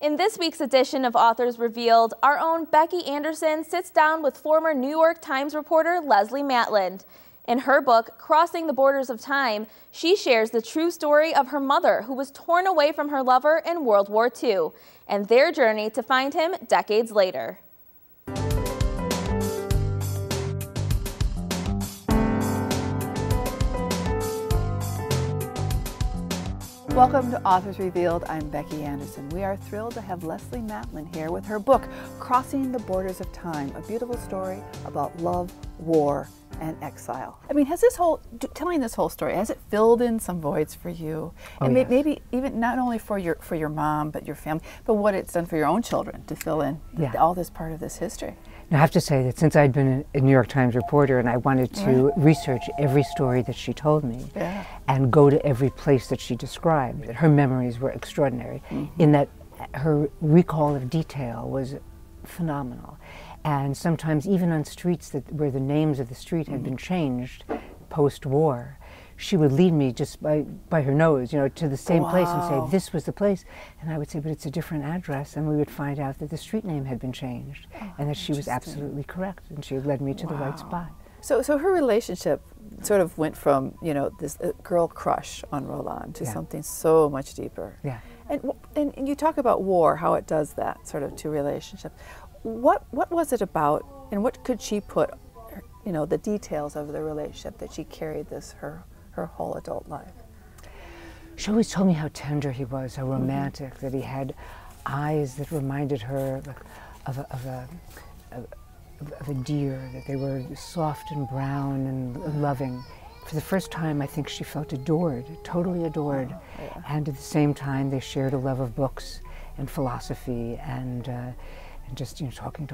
In this week's edition of Authors Revealed, our own Becky Anderson sits down with former New York Times reporter Leslie Maitland. In her book, Crossing the Borders of Time, she shares the true story of her mother, who was torn away from her lover in World War II, and their journey to find him decades later. Welcome to Authors Revealed. I'm Becky Anderson. We are thrilled to have Leslie Maitland here with her book, Crossing the Borders of Time, a beautiful story about love, war, and exile. I mean, telling this whole story, has it filled in some voids for you? Oh, and yes. Maybe even not only for your mom, but your family, but what it's done for your own children to fill in all this part of this history. Now, I have to say that since I'd been a New York Times reporter and I wanted to research every story that she told me and go to every place that she described, her memories were extraordinary in that her recall of detail was phenomenal. And sometimes even on streets where the names of the street had been changed post-war, she would lead me just by her nose, to the same place and say, this was the place. And I would say, but it's a different address. And we would find out that the street name had been changed and that she was absolutely correct. And she had led me to the right spot. So her relationship sort of went from, this girl crush on Roland to something so much deeper. Yeah. And you talk about war, how it does that sort of to relationships. What was it about, and what could she put, the details of the relationship that she carried her whole adult life? She always told me how tender he was, how romantic, that he had eyes that reminded her of a deer, that they were soft and brown and loving. For the first time, I think she felt adored, totally adored. And at the same time, they shared a love of books and philosophy and just talking,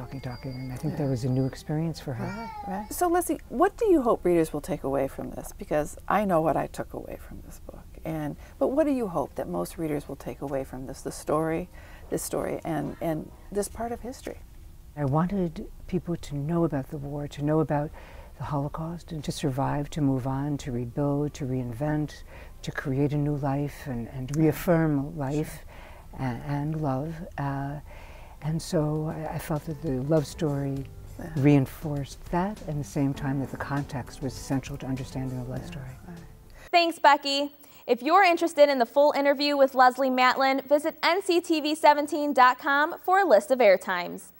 and I think that was a new experience for her. Right. So Leslie, what do you hope readers will take away from this? Because I know what I took away from this book, but what do you hope that most readers will take away from this story, and this part of history? I wanted people to know about the war, to know about the Holocaust, and to survive, to move on, to rebuild, to reinvent, to create a new life, and reaffirm life and love. And so I felt that the love story reinforced that, and at the same time that the context was essential to understanding the love story. Thanks, Becky. If you're interested in the full interview with Leslie Maitland, visit nctv17.com for a list of airtimes.